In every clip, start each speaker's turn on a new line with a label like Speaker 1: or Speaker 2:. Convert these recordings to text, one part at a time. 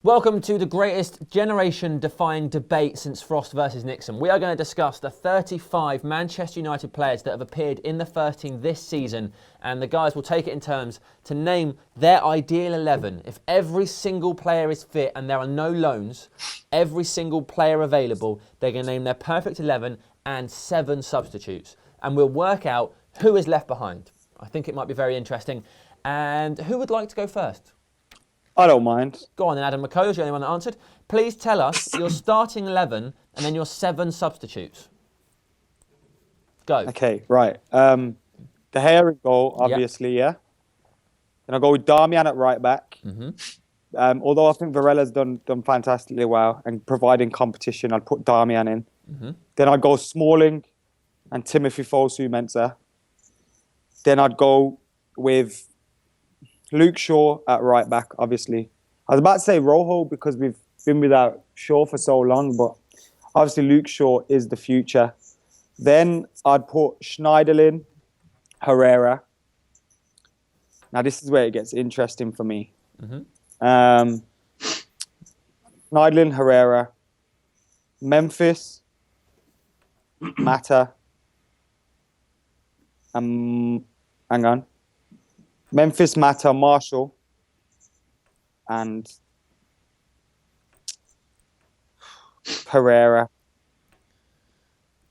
Speaker 1: Welcome to the greatest generation-defined debate since Frost versus Nixon. We are going to discuss the 35 Manchester United players that have appeared in the first team this season, and the guys will take it in turns to name their ideal 11. If every single player is fit and there are no loans, every single player available, they're going to name their perfect 11 and 7 substitutes. And we'll work out who is left behind. I think it might be very interesting. And who would like to go first?
Speaker 2: I don't mind.
Speaker 1: Go on then, Adam McKola, you're the only one that answered. Please tell us your starting 11 and then your 7 substitutes. Go.
Speaker 2: Okay, right. The hair in goal, obviously, yeah. Then I'll go with Darmian at right back.
Speaker 1: Mm-hmm.
Speaker 2: Although I think Varella's done fantastically well and providing competition, I'd put Darmian in.
Speaker 1: Mm-hmm.
Speaker 2: Then I'd go Smalling and Timothy Fosu-Mensah. Then I'd go with Luke Shaw at right back, obviously. I was about to say Rojo because we've been without Shaw for so long, but obviously Luke Shaw is the future. Then I'd put Schneiderlin, Herrera. Now this is where it gets interesting for me.
Speaker 1: Mm-hmm.
Speaker 2: Schneiderlin, Herrera, Memphis, Mata. Hang on. Memphis, Mata, Marshall, and Pereira.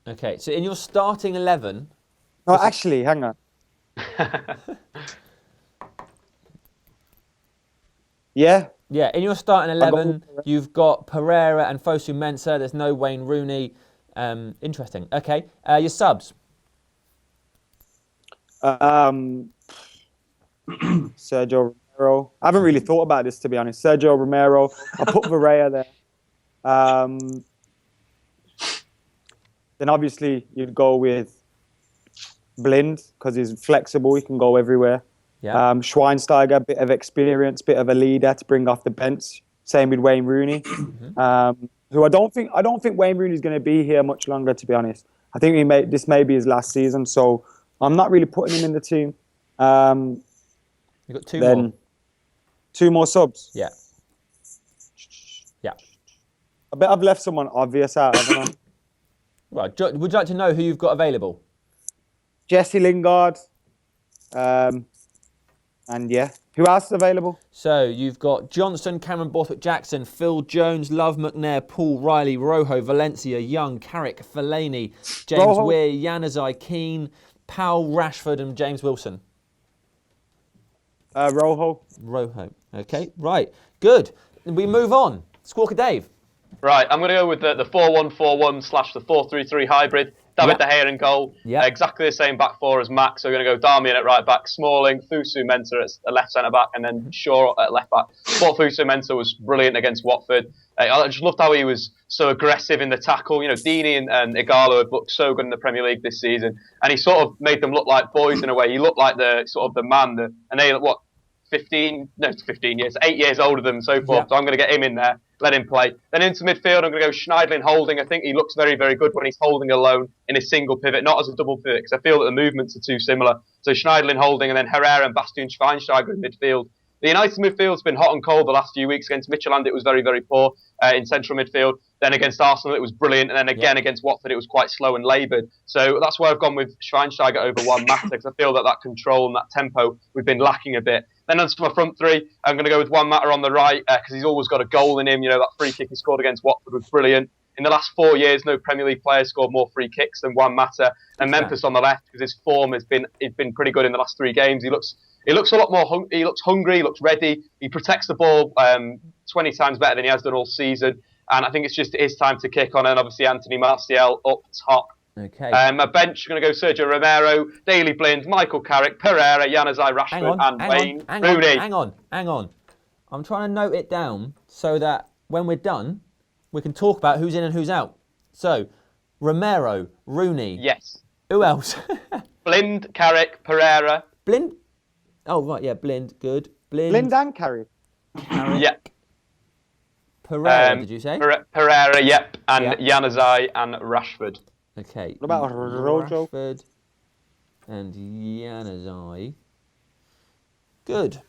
Speaker 1: Okay, so in your starting 11...
Speaker 2: No, actually, hang on. Yeah?
Speaker 1: Yeah, in your starting 11, you've got Pereira and Fosu-Mensah. There's no Wayne Rooney. Interesting. Okay, your subs.
Speaker 2: Sergio Romero. I haven't really thought about this, to be honest. Sergio Romero. I put Varela there. Then obviously you'd go with Blind because he's flexible. He can go everywhere.
Speaker 1: Yeah.
Speaker 2: Schweinsteiger, bit of experience, bit of a leader to bring off the bench. Same with Wayne Rooney, who I don't think Wayne Rooney is going to be here much longer, to be honest. I think this may be his last season, so I'm not really putting him in the team.
Speaker 1: You've got 2 more.
Speaker 2: 2 more subs.
Speaker 1: Yeah. Yeah.
Speaker 2: I bet I've left someone obvious out, haven't I?
Speaker 1: Right. Would you like to know who you've got available?
Speaker 2: Jesse Lingard. And yeah. Who else is available?
Speaker 1: So you've got Johnson, Cameron Borthwick-Jackson, Phil Jones, Love McNair, Paul Riley, Rojo, Valencia, Young, Carrick, Fellaini, James Weir, Januzaj, Keane, Powell, Rashford and James Wilson.
Speaker 2: Rojo.
Speaker 1: Okay, right. Good. We move on. Squawka Dave.
Speaker 3: Right, I'm going to go with the 4-1-4-1 / the 4-3-3 hybrid. David De Gea in goal.
Speaker 1: Yep.
Speaker 3: Exactly the same back four as Max. So we're going to go Darmian at right back, Smalling, Fosu-Mensah at a left centre back, and then Shaw at left back. Thought Fosu-Mensah was brilliant against Watford. I just loved how he was so aggressive in the tackle. You know, Deeney and Igalo have looked so good in the Premier League this season, and he sort of made them look like boys in a way. He looked like the man, and they 8 years older than them and so forth.
Speaker 1: Yeah.
Speaker 3: So I'm going to get him in there, let him play. Then into midfield, I'm going to go Schneiderlin holding. I think he looks very, very good when he's holding alone in a single pivot, not as a double pivot, because I feel that the movements are too similar. So Schneiderlin holding, and then Herrera and Bastian Schweinsteiger in midfield. The United midfield's been hot and cold the last few weeks. Against Midtjylland, it was very, very poor in central midfield. Then against Arsenal, it was brilliant. And then again against Watford, it was quite slow and laboured. So that's why I've gone with Schweinsteiger over Juan Mata, because I feel that control and that tempo we've been lacking a bit. Then onto my front three, I'm going to go with Juan Mata on the right, because he's always got a goal in him. You know, that free kick he scored against Watford was brilliant. In the last 4 years, no Premier League player scored more free kicks than Juan Mata. And Memphis on the left, because his form has been pretty good in the last 3 games. He looks a lot more. He looks hungry. He looks ready. He protects the ball 20 times better than he has done all season. And I think it's just his time to kick on. And obviously Anthony Martial up top.
Speaker 1: Okay.
Speaker 3: My bench, going to go Sergio Romero, Daley Blind, Michael Carrick, Pereira, Januzaj, Rashford, and Wayne Rooney.
Speaker 1: Hang on. I'm trying to note it down so that when we're done, we can talk about who's in and who's out. So, Romero, Rooney.
Speaker 3: Yes.
Speaker 1: Who else?
Speaker 3: Blind, Carrick, Pereira.
Speaker 1: Blind? Oh, right, yeah, Blind. Good.
Speaker 2: Blind and Carrick.
Speaker 3: Yep.
Speaker 1: Pereira, did you say?
Speaker 3: Pereira, yep. And Januzaj and Rashford.
Speaker 1: Okay.
Speaker 2: What about Rojo?
Speaker 1: Rashford and Januzaj. Good.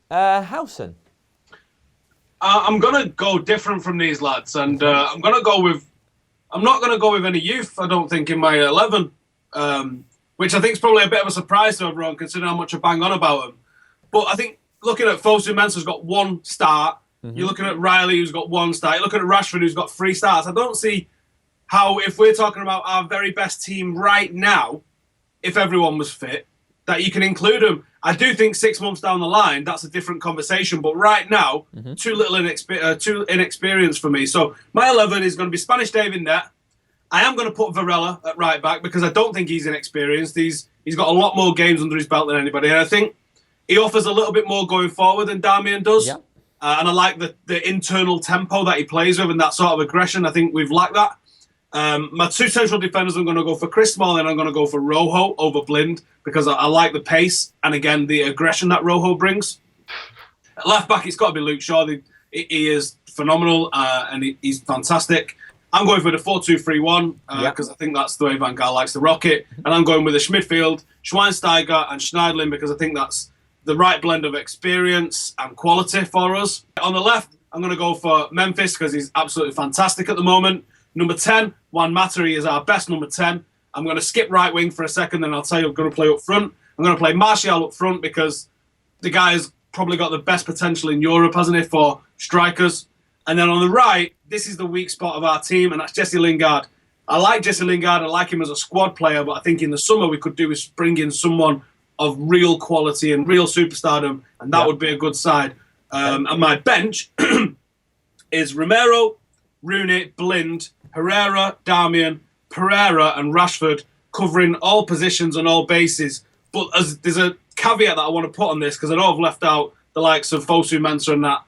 Speaker 1: Howson.
Speaker 4: I'm going to go different from these lads, and I'm not going to go with any youth, I don't think, in my 11, which I think is probably a bit of a surprise to everyone, considering how much I bang on about him. But I think looking at Fosu Mensah's got 1 start. You're looking at Riley, who's got 1 start. You're looking at Rashford, who's got 3 starts. I don't see how, if we're talking about our very best team right now, if everyone was fit, that you can include them. I do think 6 months down the line, that's a different conversation. But right now, too inexperienced for me. So my 11 is going to be Spanish Dave in net. I am going to put Varela at right back because I don't think he's inexperienced. He's got a lot more games under his belt than anybody. And I think he offers a little bit more going forward than Darmian does. Yep. And I like the internal tempo that he plays with and that sort of aggression. I think we've lacked that. My 2 central defenders, I'm going to go for Chris Smalling and I'm going to go for Rojo over Blind because I like the pace and, again, the aggression that Rojo brings. At left back, it's got to be Luke Shaw. He is phenomenal and he's fantastic. I'm going for the 4-2-3-1 because I think that's the way Van Gaal likes to rock it. And I'm going with the midfield, Schweinsteiger and Schneidlin because I think that's the right blend of experience and quality for us. On the left, I'm going to go for Memphis because he's absolutely fantastic at the moment. Number 10, Juan Mata, he is our best number 10. I'm going to skip right wing for a second, then I'll tell you I'm going to play up front. I'm going to play Martial up front because the guy's probably got the best potential in Europe, hasn't he, for strikers. And then on the right, this is the weak spot of our team, and that's Jesse Lingard. I like Jesse Lingard. I like him as a squad player, but I think in the summer we could do is bring in someone of real quality and real superstardom, and that would be a good side. And my bench is Romero, Rooney, Blind, Herrera, Darmian, Pereira and Rashford, covering all positions and all bases. But there's a caveat that I want to put on this because I know I've left out the likes of Fosu Mensah and that,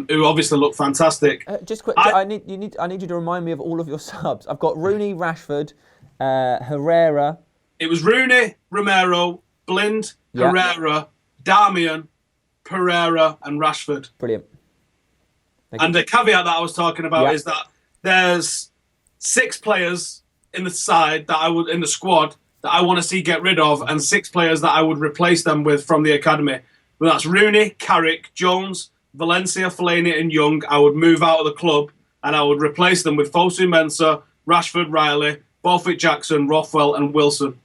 Speaker 4: who obviously look fantastic.
Speaker 1: Just quick, I need you to remind me of all of your subs. I've got Rooney, Rashford, Herrera. It
Speaker 4: was Rooney, Romero, Blind, Herrera, Darmian, Pereira and Rashford.
Speaker 1: Brilliant.
Speaker 4: And the caveat that I was talking about is that there's 6 players in the side in the squad that I want to see get rid of, and 6 players that I would replace them with from the academy. Well, that's Rooney, Carrick, Jones, Valencia, Fellaini, and Young. I would move out of the club, and I would replace them with Fosu Mensah, Rashford, Riley, Borthwick Jackson, Rothwell, and Wilson.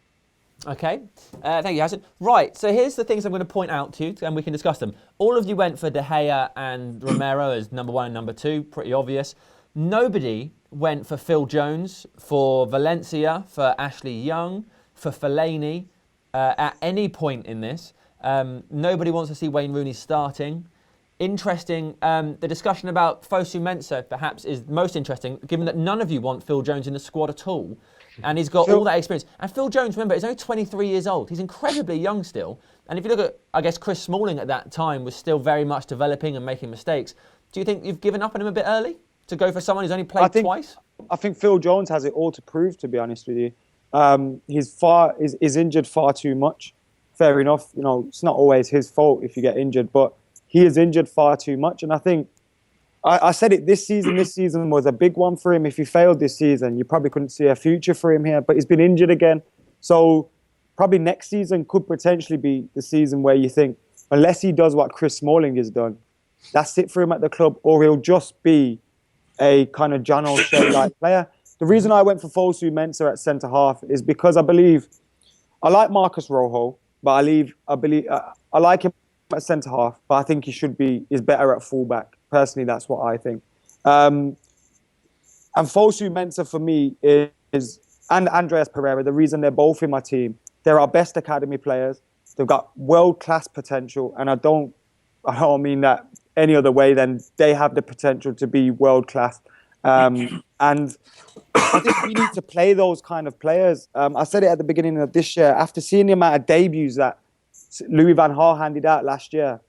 Speaker 1: Okay, thank you, Howson. Right, so here's the things I'm going to point out to you, and we can discuss them. All of you went for De Gea and Romero as number 1 and number 2, pretty obvious. Nobody went for Phil Jones, for Valencia, for Ashley Young, for Fellaini at any point in this. Nobody wants to see Wayne Rooney starting. Interesting, the discussion about Fosu Mensah perhaps is most interesting, given that none of you want Phil Jones in the squad at all. And he's got all that experience. And Phil Jones, remember, he's only 23 years old. He's incredibly young still. And if you look at, I guess, Chris Smalling at that time was still very much developing and making mistakes. Do you think you've given up on him a bit early to go for someone who's only played twice?
Speaker 2: I think Phil Jones has it all to prove, to be honest with you. He's injured far too much. Fair enough. You know, it's not always his fault if you get injured, but he is injured far too much. And I think I said it this season. This season was a big one for him. If he failed this season, you probably couldn't see a future for him here. But he's been injured again. So probably next season could potentially be the season where you think, unless he does what Chris Smalling has done, that's it for him at the club, or he'll just be a kind of John O'Shea-like player. The reason I went for Fosu Mensah at centre-half is because I like Marcus Rojo, but I like him at centre-half, but I think is better at full-back. Personally, that's what I think. And Fosu Mensah for me is, and Andreas Pereira, the reason they're both in my team, they're our best academy players. They've got world-class potential, and I don't mean that any other way than they have the potential to be world-class. And I think we need to play those kind of players. I said it at the beginning of this year, after seeing the amount of debuts that Louis van Gaal handed out last year,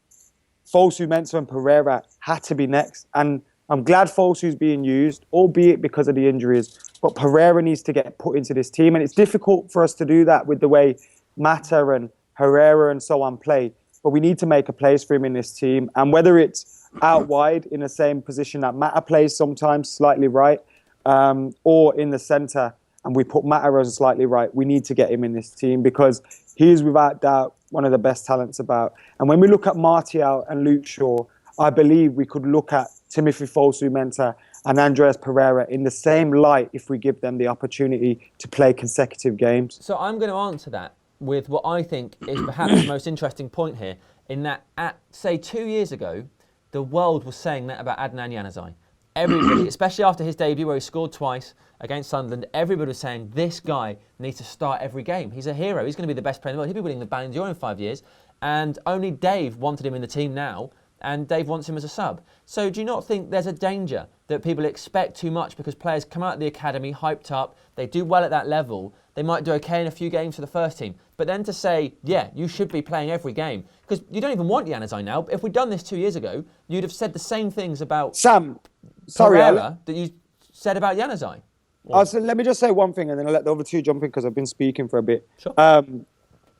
Speaker 2: Fosu Mensah and Pereira had to be next. And I'm glad Fosu's being used, albeit because of the injuries. But Pereira needs to get put into this team. And it's difficult for us to do that with the way Mata and Herrera and so on play. But we need to make a place for him in this team. And whether it's out wide in the same position that Mata plays sometimes, slightly right, or in the centre, and we put Mata as slightly right, we need to get him in this team because he is without doubt one of the best talents about. And when we look at Martial and Luke Shaw, I believe we could look at Timothy Fosu-Mensah and Andreas Pereira in the same light if we give them the opportunity to play consecutive games.
Speaker 1: So I'm going to answer that with what I think is perhaps the most interesting point here, in that at, say, 2 years ago, the world was saying that about Adnan Januzaj. Everybody, especially after his debut where he scored twice against Sunderland, everybody was saying this guy needs to start every game. He's a hero. He's going to be the best player in the world. He'll be winning the Ballon d'Or in 5 years. And only Dave wanted him in the team now, and Dave wants him as a sub. So do you not think there's a danger that people expect too much because players come out of the academy hyped up, they do well at that level, they might do okay in a few games for the first team, but then to say, yeah, you should be playing every game, because you don't even want Januzaj now. If we'd done this 2 years ago, you'd have said the same things about
Speaker 2: Sam, sorry,
Speaker 1: Pereira that you said about Januzaj.
Speaker 2: Let me just say one thing and then I'll let the other two jump in because I've been speaking for a bit.
Speaker 1: Sure.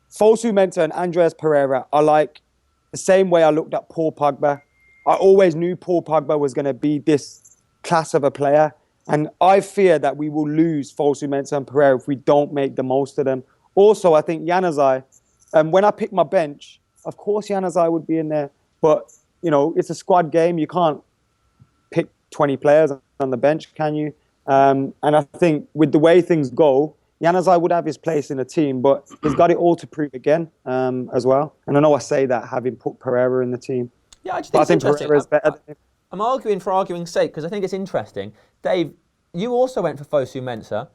Speaker 2: Fosu-Mensah and Andreas Pereira are like the same way I looked at Paul Pogba. I always knew Paul Pogba was going to be this class of a player. And I fear that we will lose Fosu-Mensah and Pereira if we don't make the most of them. Also, I think Januzaj, when I pick my bench, of course Januzaj would be in there. But, you know, it's a squad game. You can't pick 20 players on the bench, can you? And I think with the way things go, Januzaj would have his place in the team, but he's got it all to prove again as well. And I know I say that having put Pereira in the team.
Speaker 1: Yeah, I just
Speaker 2: but
Speaker 1: think
Speaker 2: I think Pereira's better than him.
Speaker 1: I'm arguing for arguing's sake because I think it's interesting. Dave, you also went for Fosu-Mensah.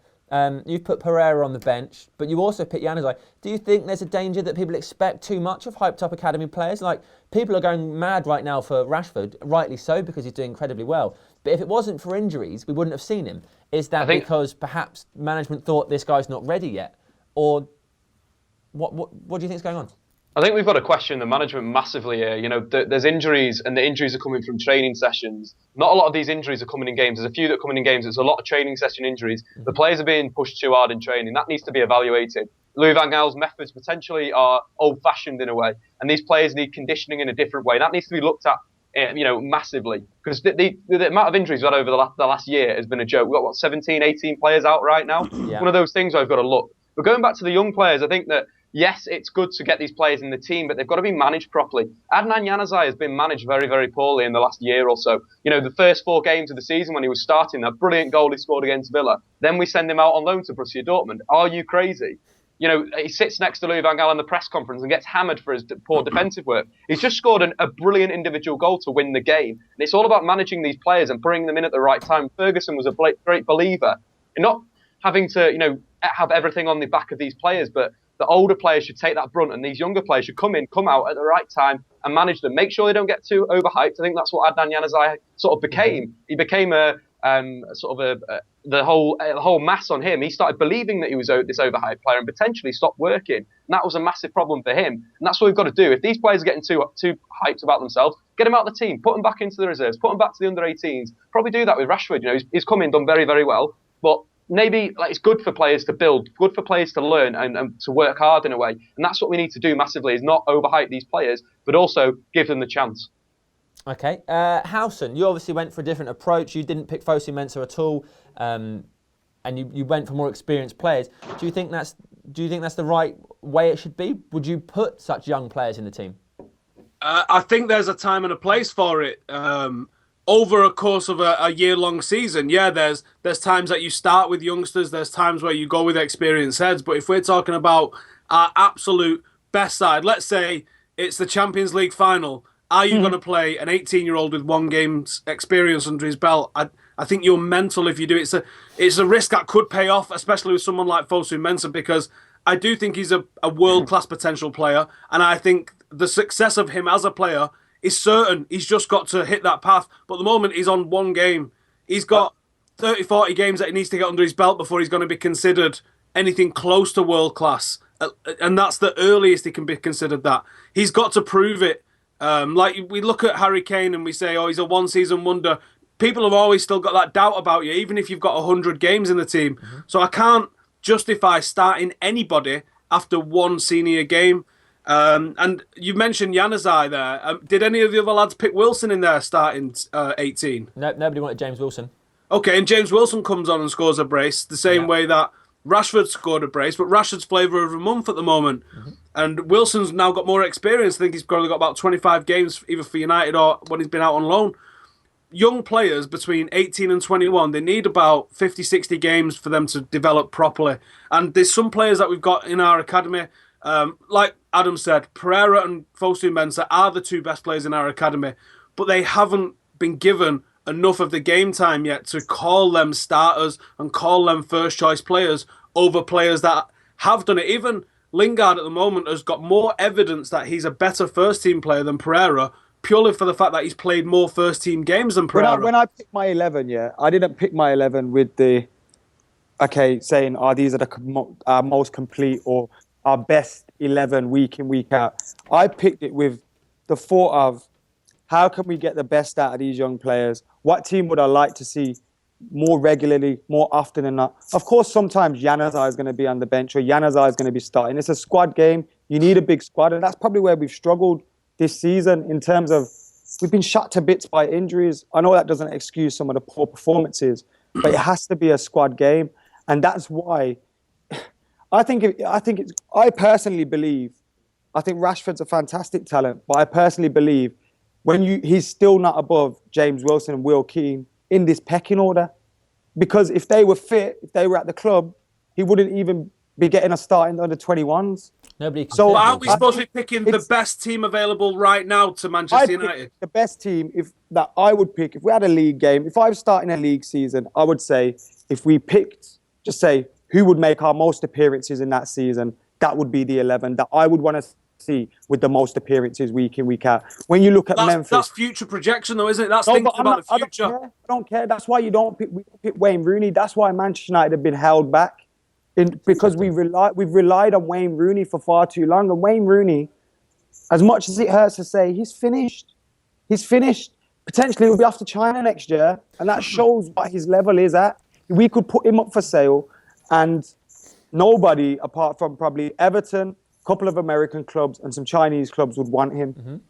Speaker 1: You've put Pereira on the bench, but you also picked Januzaj. Do you think there's a danger that people expect too much of hyped-up academy players? Like, people are going mad right now for Rashford, rightly so, because he's doing incredibly well. But if it wasn't for injuries, we wouldn't have seen him. Is that because perhaps management thought this guy's not ready yet? Or what do you think is going on?
Speaker 3: I think we've got to question the management massively here. You know, there's injuries, and the injuries are coming from training sessions. Not a lot of these injuries are coming in games. There's a few that are coming in games. There's a lot of training session injuries. The players are being pushed too hard in training. That needs to be evaluated. Louis van Gaal's methods potentially are old-fashioned in a way, and these players need conditioning in a different way. That needs to be looked at, you know, massively, because the amount of injuries we've had over the last year has been a joke. We've got, 17, 18 players out right now?
Speaker 1: Yeah.
Speaker 3: One of those things where I've got to look. But going back to the young players, I think that, yes, it's good to get these players in the team, but they've got to be managed properly. Adnan Januzaj has been managed very, very poorly in the last year or so. You know, the first 4 games of the season when he was starting, that brilliant goal he scored against Villa, then we send him out on loan to Borussia Dortmund. Are you crazy? You know, he sits next to Louis van Gaal in the press conference and gets hammered for his poor defensive work. He's just scored a brilliant individual goal to win the game. And it's all about managing these players and bringing them in at the right time. Ferguson was a great believer in not having to, you know, have everything on the back of these players, but the older players should take that brunt, and these younger players should come out at the right time and manage them. Make sure they don't get too overhyped. I think that's what Adnan Januzaj sort of became. He became the whole mass on him. He started believing that he was this overhyped player and potentially stopped working. And that was a massive problem for him. And that's what we've got to do. If these players are getting too hyped about themselves, get them out of the team, put them back into the reserves, put them back to the under-18s. Probably do that with Rashford. You know, he's come in, done very, very well, but maybe it's good for players to build, good for players to learn and to work hard in a way. And that's what we need to do massively, is not overhype these players, but also give them the chance.
Speaker 1: Okay. Howson, you obviously went for a different approach. You didn't pick Fosu-Mensah at all, and you went for more experienced players. Do you think that's the right way it should be? Would you put such young players in the team?
Speaker 4: I think there's a time and a place for it. Over a course of a year-long season, yeah, there's times that you start with youngsters, there's times where you go with experienced heads, but if we're talking about our absolute best side, let's say it's the Champions League final, are you going to play an 18-year-old with 1 game's experience under his belt? I think you're mental if you do it. It's a risk that could pay off, especially with someone like Fosu-Mensah, because I do think he's a world-class potential player, and I think the success of him as a player is certain. He's just got to hit that path. But the moment he's on 1 game, he's got 30, 40 games that he needs to get under his belt before he's going to be considered anything close to world class. And that's the earliest he can be considered that. He's got to prove it. Like we look at Harry Kane and we say, oh, he's a 1-season wonder. People have always still got that doubt about you, even if you've got 100 games in the team. Mm-hmm. So I can't justify starting anybody after 1 senior game. And you mentioned Januzaj there. Did any of the other lads pick Wilson in there starting 18?
Speaker 1: No, nobody wanted James Wilson.
Speaker 4: Okay, and James Wilson comes on and scores a brace the same way that Rashford scored a brace, but Rashford's flavour of the month at the moment. Mm-hmm. And Wilson's now got more experience. I think he's probably got about 25 games either for United or when he's been out on loan. Young players between 18 and 21, they need about 50, 60 games for them to develop properly. And there's some players that we've got in our academy, like Adam said, Pereira and Fosu-Mensah are the two best players in our academy, but they haven't been given enough of the game time yet to call them starters and call them first choice players over players that have done it. Even Lingard at the moment has got more evidence that he's a better first team player than Pereira, purely for the fact that he's played more first team games than Pereira.
Speaker 2: When I picked my 11, I didn't pick my 11 with the, saying, these are our most complete or our best 11 week in, week out. I picked it with the thought of, how can we get the best out of these young players? What team would I like to see more regularly, more often than not? Of course, sometimes Januzaj is going to be on the bench or Januzaj is going to be starting. It's a squad game. You need a big squad. And that's probably where we've struggled this season in terms of we've been shot to bits by injuries. I know that doesn't excuse some of the poor performances, but it has to be a squad game. And that's why I personally believe, I think Rashford's a fantastic talent, but I personally believe he's still not above James Wilson and Will Keane in this pecking order. Because if they were fit, if they were at the club, he wouldn't even be getting a start in the under-21s.
Speaker 1: Nobody can
Speaker 4: so aren't we supposed to be picking the best team available right now to Manchester United?
Speaker 2: The best team that I would pick, if we had a league game, if I was starting a league season, I would say if we picked, just say, who would make our most appearances in that season, that would be the 11 that I would want to see with the most appearances week in, week out. When you look at Memphis...
Speaker 4: That's future projection though, isn't it? That's thinking about the future.
Speaker 2: I don't care. That's why we don't pick Wayne Rooney. That's why Manchester United have been held back. Because we've relied on Wayne Rooney for far too long. And Wayne Rooney, as much as it hurts to say, he's finished. He's finished. Potentially he'll be off to China next year. And that shows what his level is at. We could put him up for sale and nobody, apart from probably Everton, a couple of American clubs and some Chinese clubs would want him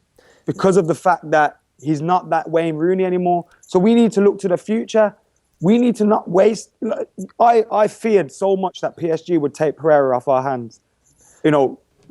Speaker 2: because of the fact that he's not that Wayne Rooney anymore. So we need to look to the future. We need to not waste. I feared so much that PSG would take Pereira off our hands.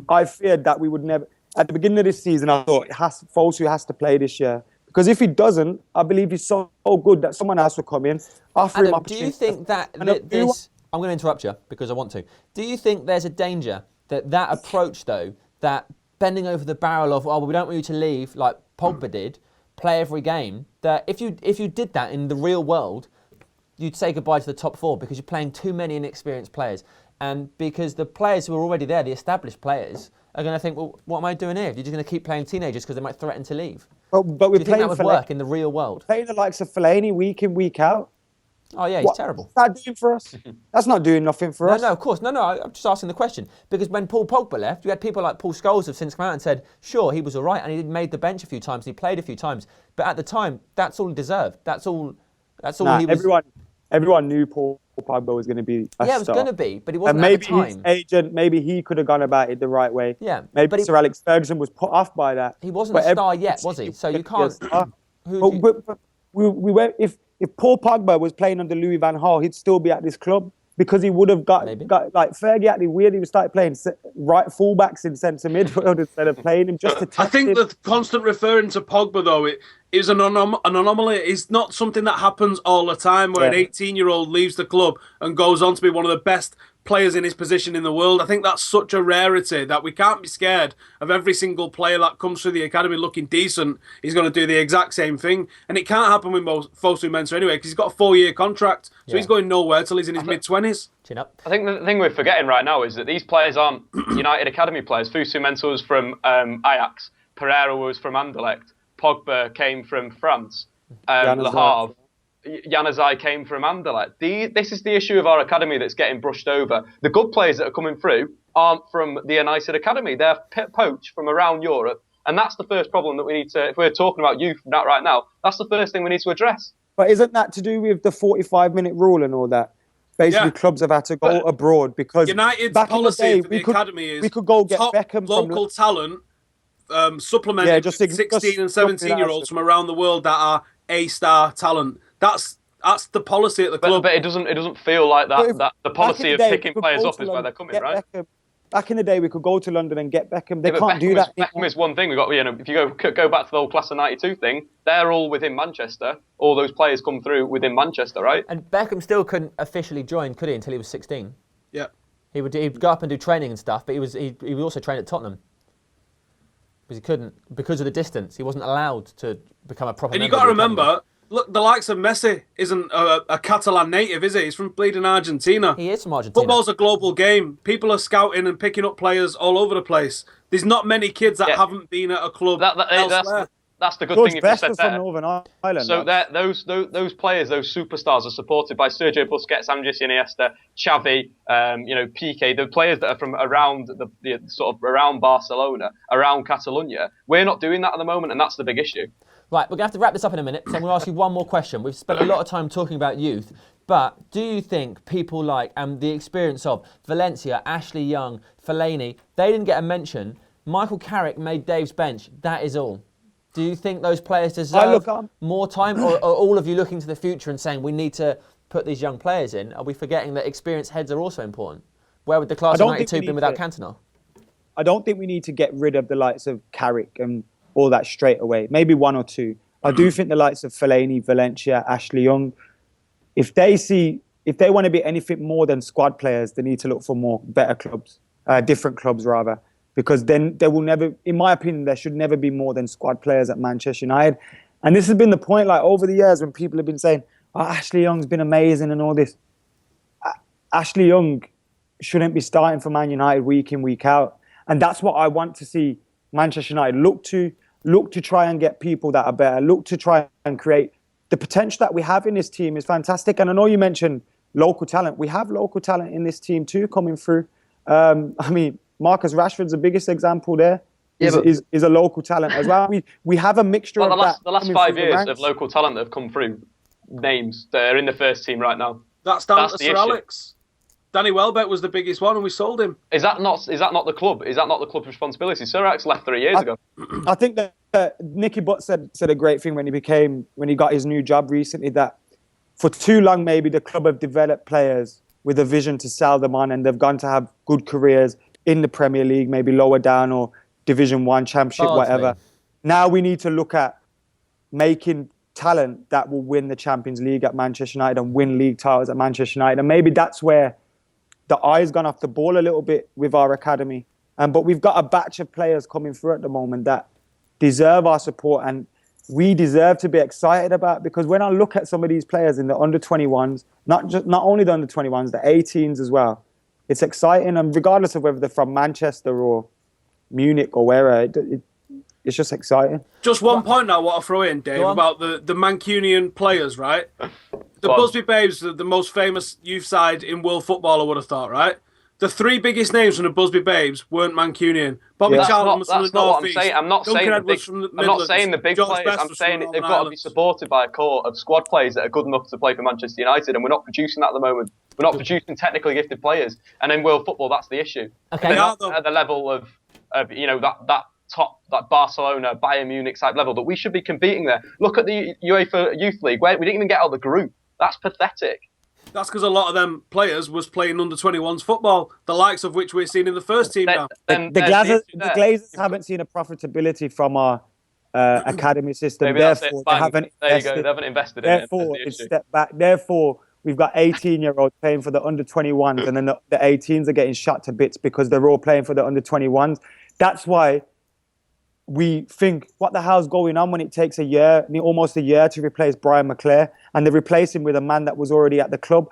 Speaker 2: I feared that we would never. At the beginning of this season, I thought Fosu has to play this year. Because if he doesn't, I believe he's so good that someone else will come in, offer him opportunity.
Speaker 1: Do you think that this... I'm going to interrupt you because I want to. Do you think there's a danger that approach, though, that bending over the barrel of, we don't want you to leave, like Pogba did, play every game, that if you did that in the real world, you'd say goodbye to the top four because you're playing too many inexperienced players. And because the players who are already there, the established players, are going to think, well, what am I doing here? You're just going to keep playing teenagers because they might threaten to leave.
Speaker 2: But we're
Speaker 1: Do you think that would work in the real world?
Speaker 2: Playing the likes of Fellaini week in, week out.
Speaker 1: Oh, yeah, he's terrible.
Speaker 2: What's that doing for us? That's not doing nothing for us.
Speaker 1: No, of course. No, I'm just asking the question. Because when Paul Pogba left, you had people like Paul Scholes have since come out and said, sure, he was all right and he made the bench a few times and he played a few times. But at the time, that's all he deserved. That's all he was...
Speaker 2: Everyone knew Paul Pogba was going to be a star.
Speaker 1: Yeah, it was going to be, but he wasn't
Speaker 2: and
Speaker 1: at the time.
Speaker 2: Maybe his agent, maybe he could have gone about it the right way.
Speaker 1: Yeah.
Speaker 2: Maybe Sir Alex Ferguson was put off by that.
Speaker 1: He wasn't a star yet, was he? So you can't...
Speaker 2: If Paul Pogba was playing under Louis van Gaal, he'd still be at this club because he would have got like Fergie acted weird. He would start playing right fullbacks in centre midfield instead of playing him just to test
Speaker 4: I think
Speaker 2: him.
Speaker 4: the constant referring to Pogba though it is an anomaly. It's not something that happens all the time where an 18-year-old leaves the club and goes on to be one of the best players in his position in the world. I think that's such a rarity that we can't be scared of every single player that comes through the academy looking decent. He's going to do the exact same thing. And it can't happen with Fosu-Mensah anyway because he's got a 4-year contract. So he's going nowhere till he's in his mid-20s.
Speaker 1: Chin up.
Speaker 3: I think the thing we're forgetting right now is that these players aren't United Academy players. Fosu-Mensah was from Ajax. Pereira was from Anderlecht. Pogba came from France. Le Havre. Januzaj came from Anderlecht. This is the issue of our academy that's getting brushed over. The good players that are coming through aren't from the United Academy. They're poached from around Europe. And that's the first problem that we need to, if we're talking about youth right now, that's the first thing we need to address.
Speaker 2: But isn't that to do with the 45-minute rule and all that? Basically, clubs have had to go abroad because
Speaker 4: United's policy for the academy is
Speaker 2: we could go get
Speaker 4: top
Speaker 2: Beckham
Speaker 4: local talent supplemented with 16 and 17-year-olds from around the world that are A-star talent. That's the policy at the club.
Speaker 3: But it doesn't feel like that. That the policy of picking players up is where they're coming, right?
Speaker 2: Back in the day, we could go to London and get Beckham. They
Speaker 3: Yeah,
Speaker 2: can't do that.
Speaker 3: Beckham is one thing. We got, if you go back to the old class of '92 thing, they're all within Manchester. All those players come through within Manchester, right?
Speaker 1: And Beckham still couldn't officially join, could he, until he was 16?
Speaker 4: Yeah.
Speaker 1: He'd go up and do training and stuff, but he would also train at Tottenham. Because he couldn't, because of the distance. He wasn't allowed to become a proper
Speaker 4: And
Speaker 1: member
Speaker 4: you got to
Speaker 1: of the academy.
Speaker 4: remember, look, the likes of Messi isn't a Catalan native, is he? He's from bleeding Argentina.
Speaker 1: He is from Argentina.
Speaker 4: Football's a global game. People are scouting and picking up players all over the place. There's not many kids that haven't been at a club elsewhere.
Speaker 3: That's the good
Speaker 2: George
Speaker 3: thing you
Speaker 2: Best
Speaker 3: said
Speaker 2: was
Speaker 3: there.
Speaker 2: from Northern Ireland.
Speaker 3: So those players, those superstars, are supported by Sergio Busquets, Andres Iniesta, Xavi, Piqué, the players that are from around the sort of around Barcelona, around Catalonia. We're not doing that at the moment, and that's the big issue.
Speaker 1: Right, we're going to have to wrap this up in a minute, so I'm going to ask you one more question. We've spent a lot of time talking about youth, but do you think people like, the experience of Valencia, Ashley Young, Fellaini, they didn't get a mention. Michael Carrick made Dave's bench. That is all. Do you think those players deserve more time, or are all of you looking to the future and saying we need to put these young players in? Are we forgetting that experienced heads are also important? Where would the class of 92 been without Cantona?
Speaker 2: I don't think we need to get rid of the likes of Carrick and all that straight away. Maybe one or two. I do think the likes of Fellaini, Valencia, Ashley Young, if they want to be anything more than squad players, they need to look for better clubs, different clubs rather. Because then there will never, in my opinion, there should never be more than squad players at Manchester United. And this has been the point, like over the years when people have been saying, Ashley Young's been amazing and all this. Ashley Young shouldn't be starting for Man United week in, week out. And that's what I want to see Manchester United look to try and get people that are better, look to try and create. The potential that we have in this team is fantastic. And I know you mentioned local talent. We have local talent in this team too coming through. Marcus Rashford's the biggest example there. Is a local talent as well. We have a mixture of
Speaker 3: the last 5 years of local talent that have come through, names that are in the first team right now.
Speaker 4: That's down to Sir Alex. Danny Welbeck was the biggest one, and we sold him.
Speaker 3: Is that not the club? Is that not the club's responsibility? Sir Alex left 3 years ago.
Speaker 2: I think that Nicky Butt said a great thing when he got his new job recently, that for too long maybe the club have developed players with a vision to sell them on, and they've gone to have good careers in the Premier League, maybe lower down or Division 1, Championship, whatever. Now we need to look at making talent that will win the Champions League at Manchester United and win league titles at Manchester United. And maybe that's where the eye's gone off the ball a little bit with our academy. But we've got a batch of players coming through at the moment that deserve our support and we deserve to be excited about, because when I look at some of these players in the under-21s, not only the under-21s, the 18s as well, it's exciting, and regardless of whether they're from Manchester or Munich or wherever, it's just exciting.
Speaker 4: Just one point now I want to throw in, Dave, about the Mancunian players, right? The Busby Babes, the most famous youth side in world football, I would have thought, right? The three biggest names from the Busby Babes weren't Mancunian. Bobby Charlton was from the North East.
Speaker 3: I'm not saying the big players. I'm saying they've got to be supported by a core of squad players that are good enough to play for Manchester United, and we're not producing that at the moment. We're not producing technically gifted players, and in world football, that's the issue.
Speaker 1: Okay.
Speaker 3: They're not at the level of that top, that Barcelona, Bayern Munich type level that we should be competing there. Look at the UEFA Youth League, where we didn't even get out of the group. That's pathetic.
Speaker 4: That's because a lot of them players was playing under-21s football, the likes of which we're seeing in the first team now.
Speaker 2: The Glazers haven't seen a profitability from our academy system. Therefore, they haven't
Speaker 3: invested in it.
Speaker 2: Therefore, it's stepped back. Therefore, we've got 18-year-olds playing for the under-21s, and then the 18s are getting shot to bits because they're all playing for the under-21s. That's why we think, what the hell's going on when it takes almost a year to replace Brian McClare, and they replace him with a man that was already at the club.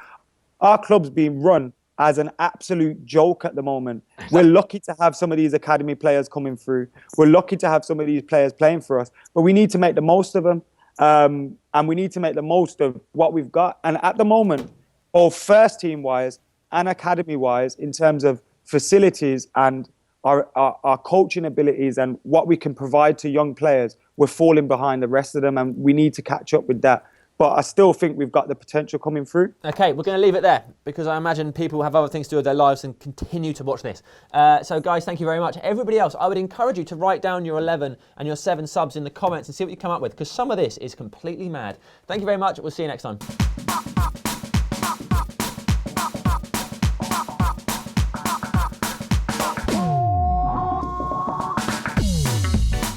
Speaker 2: Our club's being run as an absolute joke at the moment. We're lucky to have some of these academy players coming through. We're lucky to have some of these players playing for us, but we need to make the most of them. And we need to make the most of what we've got. And at the moment, both first team wise and academy wise, in terms of facilities and our coaching abilities and what we can provide to young players, we're falling behind the rest of them, and we need to catch up with that. But I still think we've got the potential coming through.
Speaker 1: Okay, we're going to leave it there because I imagine people have other things to do with their lives and continue to watch this. So guys, thank you very much. Everybody else, I would encourage you to write down your 11 and your 7 subs in the comments and see what you come up with, because some of this is completely mad. Thank you very much. We'll see you next time.